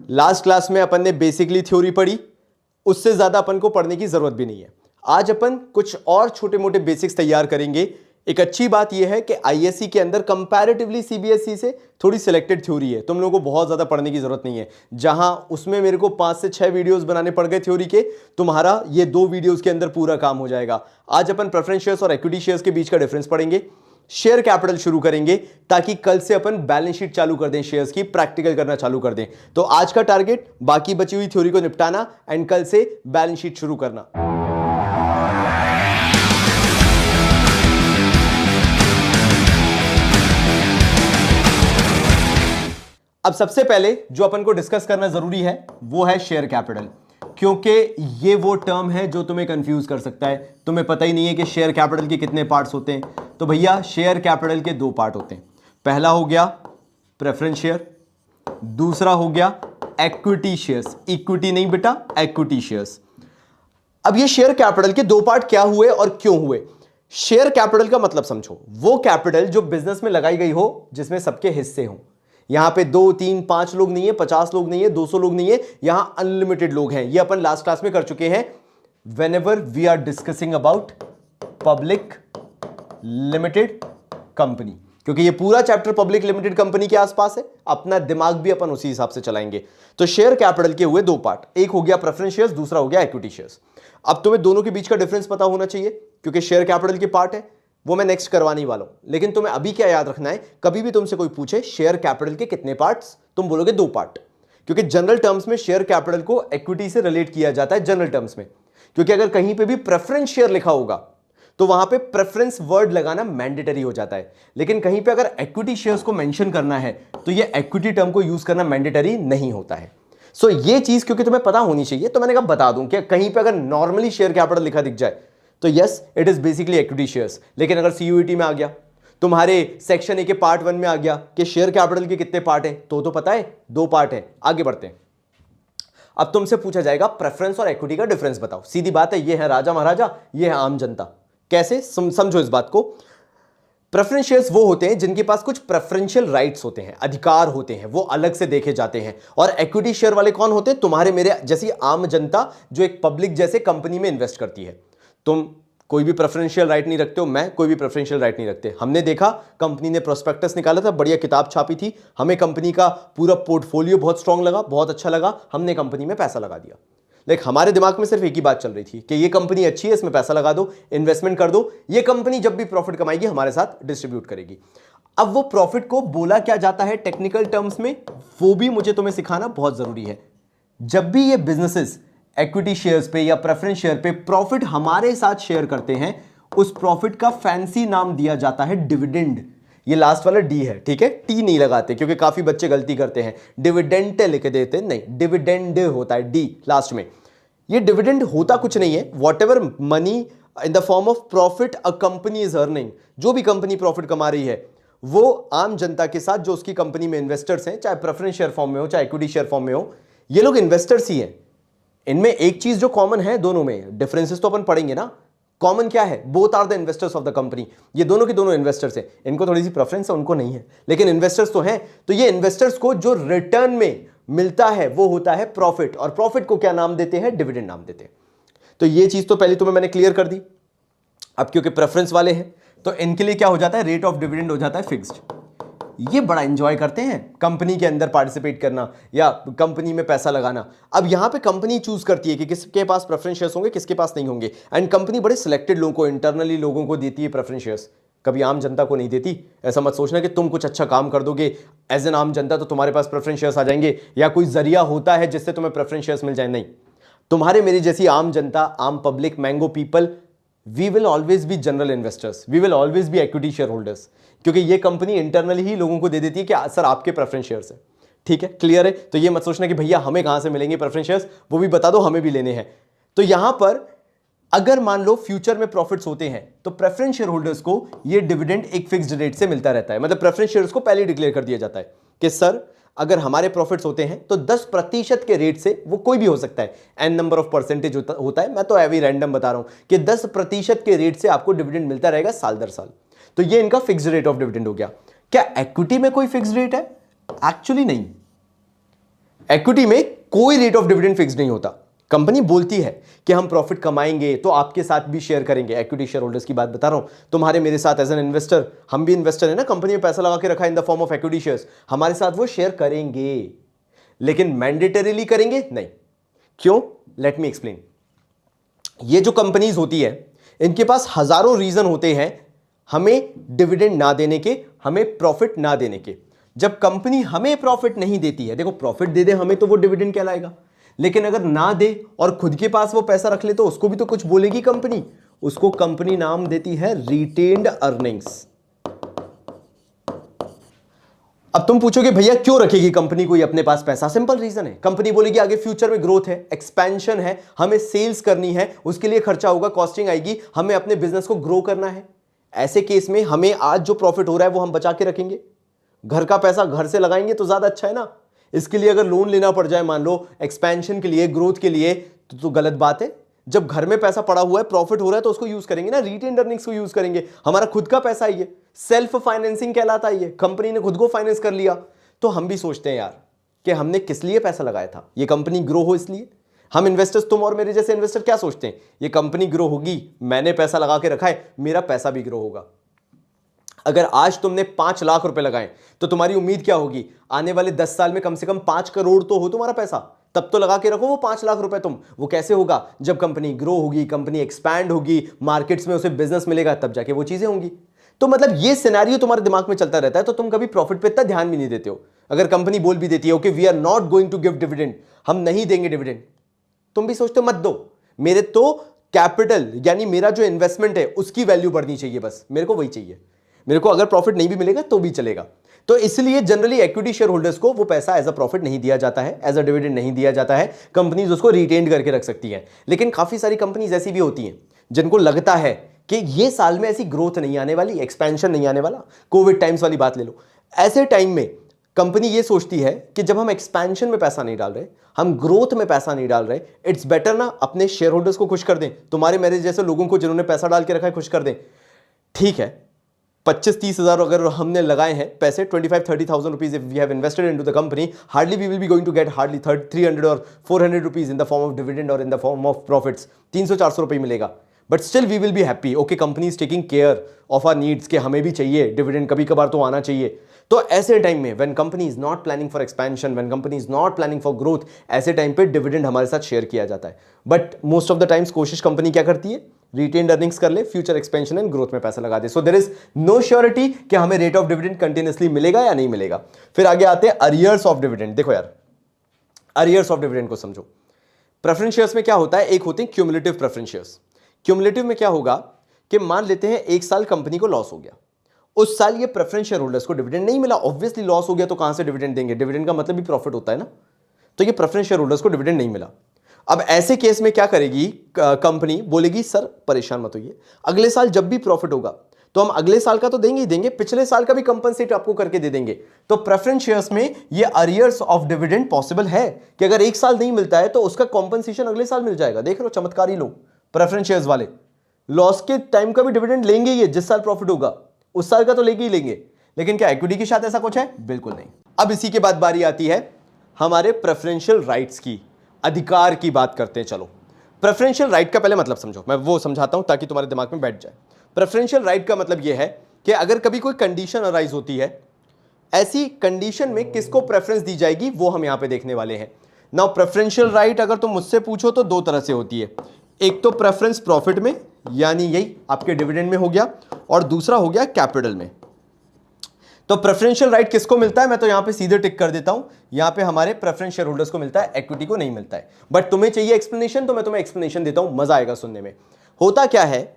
Last class में अपन ने basically theory पढ़ी, उससे ज्यादा अपन को पढ़ने की जरूरत भी नहीं है। आज अपन कुछ और छोटे मोटे बेसिक्स तैयार करेंगे। एक अच्छी बात यह है कि आईएससी के अंदर कंपैरेटिवली सीबीएसई से थोड़ी सिलेक्टेड थ्योरी है, तुम लोगों को बहुत ज्यादा पढ़ने की जरूरत नहीं है। जहां उसमें मेरे को 5 से 6 वीडियोस बनाने पड़ गए थ्योरी के, तुम्हारा ये 2 वीडियोस के अंदर पूरा काम हो जाएगा। आज अपन प्रेफरेंस शेयर्स और इक्विटी शेयर्स के बीच का डिफरेंस पढ़ेंगे, शेयर कैपिटल शुरू करेंगे, ताकि कल से अपन बैलेंस शीट चालू कर दें, शेयर्स की प्रैक्टिकल करना चालू कर दें। तो आज का टारगेट बाकी बची हुई थ्योरी को निपटाना एंड कल से बैलेंस शीट शुरू करना। अब सबसे पहले जो अपन को डिस्कस करना जरूरी है वो है शेयर कैपिटल, क्योंकि ये वो टर्म है जो तुम्हें कंफ्यूज कर सकता है। तुम्हें पता ही नहीं है कि शेयर कैपिटल के कितने पार्ट्स होते हैं। तो भैया शेयर कैपिटल के 2 पार्ट होते हैं। पहला हो गया प्रेफरेंस शेयर, दूसरा हो गया इक्विटी शेयर्स। इक्विटी नहीं बेटा, इक्विटी शेयर्स। अब ये शेयर कैपिटल के 2 पार्ट क्या हुए और क्यों हुए। शेयर कैपिटल का मतलब समझो, वो कैपिटल जो बिजनेस में लगाई गई हो, जिसमें सबके हिस्से हो। यहां पे 2, 3, 5 लोग नहीं है, 50 लोग नहीं है, 200 लोग नहीं है, यहां अनलिमिटेड लोग हैं। ये अपन लास्ट क्लास में कर चुके हैं। Whenever we are discussing about public limited company, क्योंकि ये पूरा चैप्टर पब्लिक लिमिटेड कंपनी के आसपास है, अपना दिमाग भी अपन उसी हिसाब से चलाएंगे। तो शेयर कैपिटल के हुए 2 पार्ट, एक हो गया प्रेफरेंस शेयर्स, दूसरा हो गया इक्विटी शेयर्स। अब तुम्हें दोनों के बीच का डिफरेंस पता होना चाहिए, क्योंकि शेयर कैपिटल के पार्ट है वो मैं नेक्स्ट करवाने वाला हूं। लेकिन तुम्हें अभी क्या याद रखना है, कभी भी तुमसे कोई पूछे शेयर कैपिटल के कितने पार्ट्स, तुम बोलोगे 2 पार्ट, क्योंकि जनरल टर्म्स में शेयर कैपिटल को इक्विटी से रिलेट किया जाता है जनरल टर्म्स में। क्योंकि अगर कहीं पे भी प्रेफरेंस शेयर लिखा होगा तो वहां पे प्रेफरेंस वर्ड लगाना मैंडेटरी हो जाता है, लेकिन कहीं पे अगर इक्विटी शेयर्स को मेंशन करना है तो ये इक्विटी टर्म को यूज करना मैंडेटरी नहीं होता है। सो ये चीज क्योंकि तुम्हें पता होनी चाहिए, तो मैंने कहा बता दूं कि कहीं पे अगर नॉर्मली शेयर कैपिटल लिखा दिख जाए तो yes it is basically equity shares. लेकिन अगर सीयूईटी में आ गया, तुम्हारे सेक्शन ए के पार्ट 1 में आ गया कि शेयर कैपिटल के कितने पार्ट हैं, तो पता है 2 पार्ट है। आगे बढ़ते हैं। अब तुमसे पूछा जाएगा प्रेफरेंस और इक्विटी का डिफरेंस बताओ। सीधी बात है, ये है राजा महाराजा, ये है आम जनता। कैसे समझो इस बात को। प्रेफरेंस शेयर्स वो होते हैं जिनके पास कुछ प्रेफरेंशियल राइट्स होते हैं, अधिकार होते हैं, वो अलग से देखे जाते हैं। और इक्विटी शेयर वाले कौन होते हैं, तुम्हारे मेरे जैसी आम जनता जो एक पब्लिक जैसे कंपनी में इन्वेस्ट करती है। तुम कोई भी प्रेफरेंशियल राइट नहीं रखते हो, मैं कोई भी प्रेफरेंशियल राइट नहीं रखते। हमने देखा कंपनी ने प्रोस्पेक्टस निकाला था, बढ़िया किताब छापी थी, हमें कंपनी का पूरा पोर्टफोलियो बहुत स्ट्रांग लगा, बहुत अच्छा लगा, हमने कंपनी में पैसा लगा दिया। लेकिन हमारे दिमाग में सिर्फ एक ही बात चल रही थी कि ये कंपनी अच्छी है, इसमें पैसा लगा दो, इन्वेस्टमेंट कर दो, ये कंपनी जब भी प्रॉफिट कमाएगी हमारे साथ डिस्ट्रीब्यूट करेगी। अब वो प्रॉफिट को बोला क्या जाता है टेक्निकल टर्म्स में, वो भी मुझे तुम्हें सिखाना बहुत जरूरी है। जब भी ये बिजनेसेस इक्विटी शेयर्स पे या प्रेफरेंस शेयर पे प्रॉफिट हमारे साथ शेयर करते हैं, उस प्रॉफिट का फैंसी नाम दिया जाता है डिविडेंड। ये लास्ट वाला डी है, ठीक है, टी नहीं लगाते, क्योंकि काफी बच्चे गलती करते हैं, डिविडेंट लिख देते, नहीं, डिविडेंड होता है डी लास्ट में। ये डिविडेंड होता कुछ नहीं है, what ever money in the form of profit a company is earning, जो भी कंपनी प्रॉफिट कमा रही है वो आम जनता के साथ जो उसकी कंपनी में इन्वेस्टर्स हैं, चाहे प्रेफरेंस शेयर फॉर्म में हो चाहे इक्विटी शेयर फॉर्म में हो, ये लोग इन्वेस्टर्स ही हैं। इनमें एक चीज जो कॉमन है, दोनों में डिफरेंसेस तो अपन पढ़ेंगे ना। कॉमन क्या है, both are the investors of the company. ये दोनों के दोनों इन्वेस्टर्स हैं, इनको थोड़ी सी प्रेफरेंस है, उनको नहीं है, लेकिन इन्वेस्टर्स तो हैं। तो ये इन्वेस्टर्स को जो रिटर्न में मिलता है वो होता है प्रॉफिट, और प्रॉफिट को क्या नाम देते हैं, डिविडेंड नाम देते हैं। तो ये चीज तो पहले तुम्हें मैंने क्लियर कर दी। अब क्योंकि प्रेफरेंस वाले हैं तो इनके लिए क्या हो जाता है, रेट ऑफ डिविडेंड हो जाता है फिक्स्ड। ये बड़ा एंजॉय करते हैं कंपनी के अंदर पार्टिसिपेट करना या कंपनी में पैसा लगाना। अब यहां पे कंपनी चूज करती है कि किसके पास प्रेफरेंस शेयर्स होंगे, किसके पास नहीं होंगे, एंड कंपनी बड़े सिलेक्टेड लोगों को, इंटरनली लोगों को देती है प्रेफरेंस शेयर्स, कभी आम जनता को नहीं देती। ऐसा मत सोचना कि तुम कुछ अच्छा काम कर दोगे एज एन आम जनता तो तुम्हारे पास प्रेफरेंस शेयर्स आ जाएंगे, या कोई जरिया होता है जिससे तुम्हें प्रेफरेंस शेयर्स मिल जाए। नहीं, तुम्हारे मेरी जैसी आम जनता, आम public, mango people, we will always be general investors, we will always be equity share holders, क्योंकि ये कंपनी इंटरनली ही लोगों को दे देती है कि सर आपके प्रेफरेंस शेयर्स है। ठीक है, क्लियर है। तो ये मत सोचना कि भैया हमें कहां से मिलेंगे प्रेफरेंस शेयर्स, वो भी बता दो, हमें भी लेने हैं। तो यहां पर अगर मान लो फ्यूचर में प्रॉफिट्स होते हैं तो प्रेफरेंस शेयर होल्डर्स को ये डिविडेंड एक फिक्स्ड रेट से मिलता रहता है। मतलब प्रेफरेंस शेयर्स को पहले डिक्लेयर कर दिया जाता है कि सर अगर हमारे प्रॉफिट्स होते हैं तो 10% के रेट से, वो कोई भी हो सकता है, एन नंबर ऑफ परसेंटेज होता है, मैं तो एवरी रैंडम बता रहा हूं कि 10% के रेट से आपको डिविडेंड मिलता रहेगा साल दर साल। तो ये इनका फिक्स्ड रेट ऑफ डिविडेंड हो गया। क्या इक्विटी में कोई फिक्स्ड रेट है? एक्चुअली नहीं। इक्विटी में कोई रेट ऑफ डिविडेंड फिक्स नहीं होता। कंपनी बोलती है कि हम प्रॉफिट कमाएंगे तो आपके साथ भी शेयर करेंगे। इक्विटी शेयर होल्डर्स की बात बता रहा हूं, तुम्हारे मेरे साथ एज एन इन्वेस्टर, हम भी इन्वेस्टर है ना, कंपनी में पैसा लगा के रखा इन the form of equity shares, हमारे साथ वो शेयर करेंगे, लेकिन मैंडेटरीली करेंगे नहीं। क्यों? Let me explain. ये जो कंपनीज होती है इनके पास हजारों रीजन होते हैं हमें डिविडेंड ना देने के, हमें प्रॉफिट ना देने के। जब कंपनी हमें प्रॉफिट नहीं देती है, देखो प्रॉफिट दे दे हमें तो वो डिविडेंड कहलाएगा, लेकिन अगर ना दे और खुद के पास वो पैसा रख ले तो उसको भी तो कुछ बोलेगी कंपनी। उसको कंपनी नाम देती है रिटेन्ड अर्निंग्स। अब तुम पूछोगे भैया क्यों रखेगी कंपनी कोई अपने पास पैसा? सिंपल रीजन है, कंपनी बोलेगी आगे फ्यूचर में ग्रोथ है, एक्सपेंशन है, हमें सेल्स करनी है, उसके लिए खर्चा होगा, कॉस्टिंग आएगी, हमें अपने बिजनेस को ग्रो करना है। ऐसे केस में हमें आज जो प्रॉफिट हो रहा है वो हम बचा के रखेंगे, घर का पैसा घर से लगाएंगे तो ज्यादा अच्छा है ना। इसके लिए अगर लोन लेना पड़ जाए मान लो एक्सपेंशन के लिए, ग्रोथ के लिए, तो गलत बात है। जब घर में पैसा पड़ा हुआ है, प्रॉफिट हो रहा है तो उसको यूज करेंगे ना, रिटेन्ड अर्निंग्स को यूज करेंगे। हमारा खुद का पैसा है, ये सेल्फ फाइनेंसिंग कहलाता है, ये कंपनी ने खुद को फाइनेंस कर लिया। तो हम भी सोचते हैं यार कि हमने किस लिए पैसा लगाया था, ये कंपनी ग्रो हो इसलिए। हम इन्वेस्टर्स, तुम और मेरे जैसे इन्वेस्टर क्या सोचते हैं, ये कंपनी ग्रो होगी, मैंने पैसा लगा के रखा है, मेरा पैसा भी ग्रो होगा। अगर आज तुमने 5 लाख रुपए लगाए तो तुम्हारी उम्मीद क्या होगी, आने वाले 10 साल में कम से कम 5 करोड़ तो हो तुम्हारा पैसा, तब तो लगा के रखो वो 5 लाख रुपए तुम। वो कैसे होगा? जब कंपनी ग्रो होगी, कंपनी एक्सपैंड होगी, मार्केट्स में उसे बिजनेस मिलेगा, तब जाके वो चीजें होंगी। तो मतलब ये सिनेरियो तुम्हारे दिमाग में चलता रहता है, तो तुम कभी प्रॉफिट पे इतना ध्यान भी नहीं देते हो। अगर कंपनी बोल भी देती है okay we are not going to give dividend, हम नहीं देंगे डिविडेंड, तुम भी सोचते हो मत दो, मेरे तो कैपिटल यानी मेरा जो इन्वेस्टमेंट है उसकी वैल्यू बढ़नी चाहिए, बस मेरे को वही चाहिए, मेरे को अगर प्रॉफिट नहीं भी मिलेगा तो भी चलेगा। तो इसलिए जनरली इक्विटी शेयर होल्डर्स को वो पैसा एज अ प्रॉफिट नहीं दिया जाता है, एज अ डिविडेंड नहीं दिया जाता है। कंपनीज उसको रिटेन करके रख सकती हैं। लेकिन काफी सारी कंपनीज ऐसी भी होती हैं जिनको लगता है कि ये साल में ऐसी ग्रोथ नहीं आने वाली, एक्सपेंशन नहीं आने वाला, कोविड टाइम्स वाली बात ले लो। ऐसे टाइम में कंपनी ये सोचती है कि जब हम एक्सपेंशन में पैसा नहीं डाल रहे, हम ग्रोथ में पैसा नहीं डाल रहे, इट्स बेटर ना अपने शेयर होल्डर्स को खुश कर दें, तुम्हारे मेरे जैसे लोगों को जिन्होंने पैसा डाल के रखा है खुश कर दें। ठीक है, 25-30 हज़ार अगर हमने लगाए हैं पैसे, 25-30,000 rupees if we have invested into the company, hardly we will be going to get hardly 300 और 400 rupees in the form of dividend और in the form of profits. 300-400 रुपये मिलेगा, but still we will be happy. Okay, company is taking care of our needs, के हमें भी चाहिए dividend, कभी कभार तो आना चाहिए। तो ऐसे टाइम में when company is not planning for expansion, when company is not planning for growth, ऐसे टाइम पे डिविडेंड हमारे साथ शेयर किया जाता है। But most of the times कोशिश कंपनी क्या करती है, रिटेन्ड अर्निंग्स कर ले, फ्यूचर एक्सपेंशन एंड ग्रोथ में पैसा लगा दे। So there is no surety कि हमें रेट ऑफ डिविडेंड कंटिन्यूअसली मिलेगा या नहीं मिलेगा। फिर आगे आते हैं अरियर्स ऑफ डिविडेंड। देखो यार, अरियर्स ऑफ डिविडेंड को समझो। प्रेफरेंस शेयर्स में क्या होता है, एक होते हैं क्यूमुलेटिव प्रेफरेंस शेयर्स। क्यूमुलेटिव में क्या होगा कि मान लेते हैं एक साल कंपनी को लॉस हो गया, उस साल ये प्रेफरेंस शेयर होल्डर्स को डिविडेंड नहीं मिला, ऑब्वियसली लॉस हो गया तो कहां से डिविडेंड देंगे, डिविडेंड का मतलब भी प्रॉफिट होता है ना। तो ये प्रेफरेंस शेयर होल्डर्स को डिविडेंड नहीं मिला। अब ऐसे केस में क्या करेगी कंपनी, बोलेगी सर परेशान मत होइए, अगले साल जब भी प्रॉफिट होगा तो हम अगले साल का तो देंगे ही देंगे, पिछले साल का भी कंपनसेट आपको करके दे देंगे। तो प्रेफरेंस शेयर्स में ये अरियर्स ऑफ डिविडेंड पॉसिबल है कि अगर एक साल नहीं मिलता है तो उसका कॉम्पनसेशन अगले साल मिल जाएगा। देख लो चमत्कारी लोग, प्रेफरेंस शेयर्स वाले लॉस के टाइम का भी डिविडेंड लेंगे, ये जिस साल प्रॉफिट होगा उस साल का तो लेंगे ही लेंगे। लेकिन क्या इक्विटी के साथ ऐसा कुछ है? बिल्कुल नहीं। अब इसी के बाद बारी आती है हमारे प्रेफरेंशियल राइट्स की, अधिकार की बात करते हैं। चलो प्रेफरेंशियल राइट का पहले मतलब समझो, मैं वो समझाता हूं ताकि तुम्हारे दिमाग में बैठ जाए। प्रेफरेंशियल राइट का मतलब यह है कि अगर कभी कोई कंडीशन अराइज होती है, ऐसी कंडीशन में किसको प्रेफरेंस दी जाएगी वो हम यहां पे देखने वाले हैं। नाउ प्रेफरेंशियल राइट अगर तुम मुझसे पूछो तो दो तरह से होती है, एक तो प्रेफरेंस प्रॉफिट में यानी यही आपके डिविडेंड में हो गया, और दूसरा हो गया कैपिटल में। तो प्रेफरेंशियल राइट किसको मिलता है, मैं तो यहां पे सीधे टिक कर देता हूं, यहां पे हमारे प्रेफरेंस शेयर होल्डर्स को मिलता है, इक्विटी को नहीं मिलता है। बट तुम्हें चाहिए एक्सप्लेनेशन तो मैं तुम्हें एक्सप्लेनेशन देता हूं, मजा आएगा सुनने में। होता क्या है,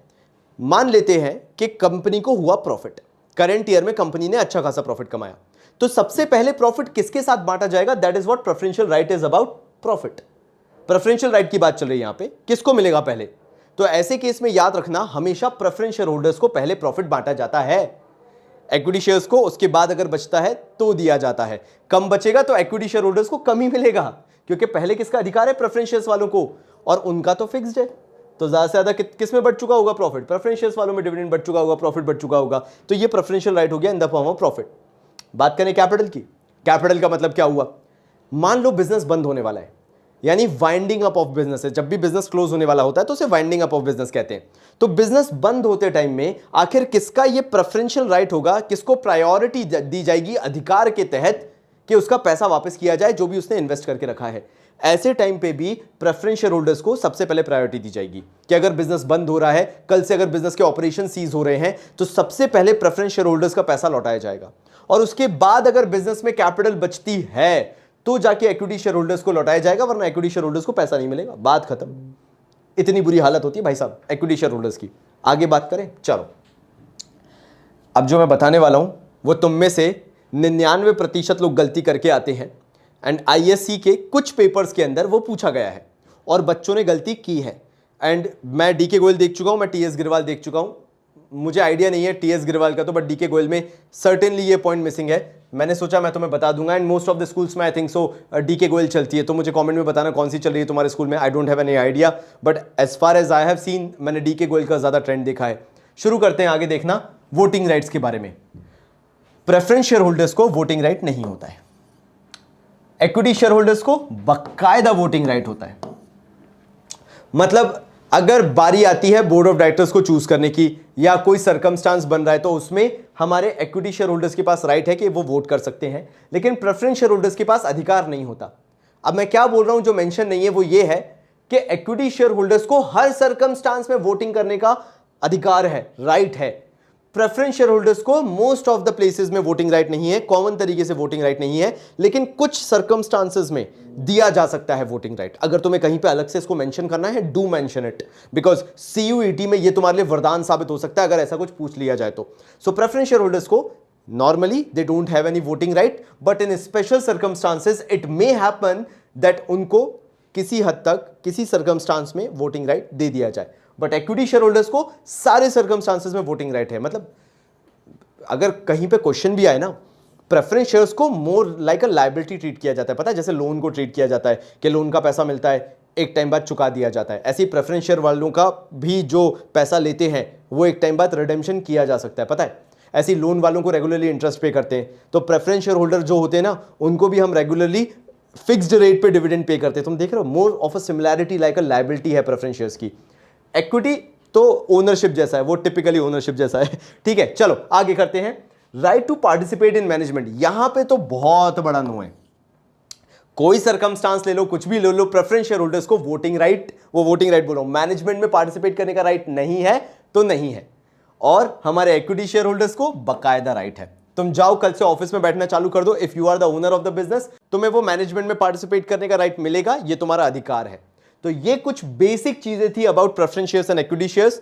मान लेते हैं कि कंपनी को हुआ प्रॉफिट, करंट ईयर में कंपनी ने अच्छा खासा प्रॉफिट कमाया, तो सबसे पहले प्रॉफिट किसके साथ बांटा जाएगा, that is what preferential right is about, profit. Preferential right की बात चल रही है यहां पे, किसको मिलेगा पहले। तो ऐसे केस में याद रखना हमेशा प्रेफरेंस शेयर होल्डर्स को पहले प्रॉफिट बांटा जाता है, इक्विटी शेयर्स को उसके बाद अगर बचता है तो दिया जाता है। कम बचेगा तो इक्विटी शेयर होल्डर्स को कम ही मिलेगा, क्योंकि पहले किसका अधिकार है, प्रेफरेंस शेयर्स वालों को, और उनका तो फिक्स्ड है। तो ज्यादा से ज्यादा किस में बढ़ चुका होगा प्रॉफिट, प्रेफरेंस शेयर्स वालों में डिविडेंड बढ़ चुका होगा, प्रॉफिट बढ़ चुका होगा। तो ये प्रेफरेंशियल राइट हो गया इन द फॉर्म ऑफ प्रॉफिट। बात करें कैपिटल की, कैपिटल का मतलब क्या हुआ, मान लो बिजनेस बंद होने वाला है, यानी वाइंडिंग अप ऑफ बिजनेस है। जब भी बिजनेस क्लोज होने वाला होता है तो उसे वाइंडिंग अप ऑफ बिजनेस कहते हैं। तो बिजनेस बंद होते टाइम में आखिर किसका ये प्रेफरेंशियल राइट होगा, किसको प्रायोरिटी दी जाएगी अधिकार के तहत कि उसका पैसा वापस किया जाए जो भी उसने इन्वेस्ट करके रखा है। ऐसे टाइम पे भी प्रेफरेंस शेयर होल्डर्स को सबसे पहले प्रायोरिटी दी जाएगी कि अगर बिजनेस बंद हो रहा है, कल से अगर बिजनेस के ऑपरेशन सीज हो रहे हैं, तो सबसे पहले प्रेफरेंस शेयर होल्डर्स का पैसा लौटाया जाएगा। और उसके बाद अगर बिजनेस में कैपिटल बचती है तो जाके इक्विटी शेयर होल्डर्स को लौटाया जाएगा, वरना इक्विटी शेयर होल्डर्स को पैसा नहीं मिलेगा। बात खत्म। इतनी बुरी हालत होती है भाई साहब इक्विटी शेयर होल्डर्स की। आगे बात करें, चलो अब जो मैं बताने वाला हूं वो तुम में से 99% लोग गलती करके आते हैं, एंड आईएससी के कुछ पेपर्स के अंदर वो पूछा गया है और बच्चों ने गलती की है। एंड मैं डीके गोयल देख चुका हूं, मैं टीएस गिरवाल देख चुका हूं। मुझे आइडिया नहीं है टीएस गिरवाल का तो, बट डीके गोयल में सर्टेनली ये पॉइंट मिसिंग है। मैंने सोचा मैं तुम्हें बता दूंगा, and most of the schools में I think so DK Goyal चलती है। तो मुझे कमेंट में बताना कौन सी चल रही है तुम्हारे स्कूल में। I don't have any idea, but as far as I have seen मैंने डीके गोयल का ज्यादा ट्रेंड देखा है। शुरू करते हैं आगे देखना वोटिंग राइट्स के बारे में। प्रेफरेंस शेयर होल्डर्स को वोटिंग राइट नहीं होता है, इक्विटी शेयर होल्डर्स को बाकायदा वोटिंग राइट होता है। मतलब अगर बारी आती है बोर्ड ऑफ डायरेक्टर्स को चूज करने की या कोई सर्कमस्टांस बन रहा है तो उसमें हमारे इक्विटी शेयर होल्डर्स के पास राइट है कि वो वोट कर सकते हैं, लेकिन प्रेफरेंस शेयर होल्डर्स के पास अधिकार नहीं होता। अब मैं क्या बोल रहा हूं जो मेंशन नहीं है वो ये है कि इक्विटी शेयर होल्डर्स को हर सर्कमस्टांस में वोटिंग करने का अधिकार है, राइट है। प्रेफरेंस शेयर होल्डर्स को मोस्ट ऑफ द प्लेसेस में वोटिंग राइट नहीं है, कॉमन तरीके से वोटिंग राइट नहीं है, लेकिन कुछ सर्कमस्टांसेस में दिया जा सकता है वोटिंग राइट। अगर तुम्हें कहीं पे अलग से इसको मेंशन करना है, do mention it, because CUET में ये तुम्हारे लिए वरदान साबित हो सकता है अगर ऐसा कुछ पूछ लिया जाए तो। सो प्रेफरेंस शेयर होल्डर्स को normally they don't have any voting right, but in special circumstances it may happen that उनको किसी हद तक किसी सर्कमस्टांस में वोटिंग राइट दे दिया जाए। बट इक्विटी शेयर होल्डर्स को सारे सर्कमस्टांसेस में वोटिंग राइट है। मतलब अगर कहीं पे क्वेश्चन भी आए ना, प्रेफरेंस शेयर्स को मोर लाइक अ लायबिलिटी ट्रीट किया जाता है, पता है, जैसे लोन को ट्रीट किया जाता है कि लोन का पैसा मिलता है एक टाइम बाद चुका दिया जाता है, ऐसे ही प्रेफरेंस शेयर वालों का भी जो पैसा लेते हैं वो एक टाइम बाद रिडेम्पशन किया जा सकता है, पता है। ऐसे ही लोन वालों को रेगुलरली इंटरेस्ट पे करते हैं, तो प्रेफरेंस शेयर होल्डर जो होते हैं ना उनको भी हम रेगुलरली फिक्स्ड रेट पे डिविडेंड पे करते हैं। तुम देख रहे हो more of a similarity like a liability है प्रेफरेंस शेयर्स की। इक्विटी तो ओनरशिप जैसा है, वो टिपिकली ओनरशिप जैसा है, ठीक है। चलो आगे करते हैं। Right to participate in management, यहां पे तो बहुत बड़ा नो है। कोई सर्कमस्टांस ले लो, कुछ भी ले लो, प्रेफरेंस शेयर होल्डर्स को वोटिंग राइट, वो वोटिंग राइट बोल रहा हूं, मैनेजमेंट में पार्टिसिपेट करने का राइट नहीं है तो नहीं है। और हमारे इक्विटी शेयर होल्डर्स को बाकायदा राइट है। तुम जाओ कल से ऑफिस में बैठना चालू कर दो, if you are the owner of the business, तुम्हें वो मैनेजमेंट में पार्टिसिपेट करने का राइट मिलेगा, ये तुम्हारा अधिकार है। तो ये कुछ बेसिक चीजें थी about preference shares and equity shares.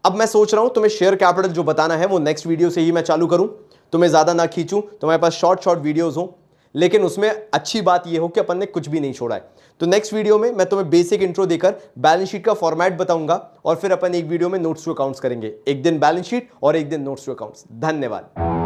अब मैं सोच रहा हूं तुम्हें शेयर कैपिटल जो बताना है वो नेक्स्ट वीडियो से ही मैं चालू करूं, तुम्हें ज्यादा ना खींचूं, तुम्हारे पास शॉर्ट वीडियोस हो, लेकिन उसमें अच्छी बात यह हो कि अपन ने कुछ भी नहीं छोड़ा है। तो नेक्स्ट वीडियो में मैं तुम्हें बेसिक इंट्रो देकर बैलेंस शीट का फॉर्मेट बताऊंगा और फिर अपन एक वीडियो में नोट्स टू अकाउंट्स करेंगे। एक दिन बैलेंस शीट और एक दिन नोट्स टू अकाउंट्स। धन्यवाद।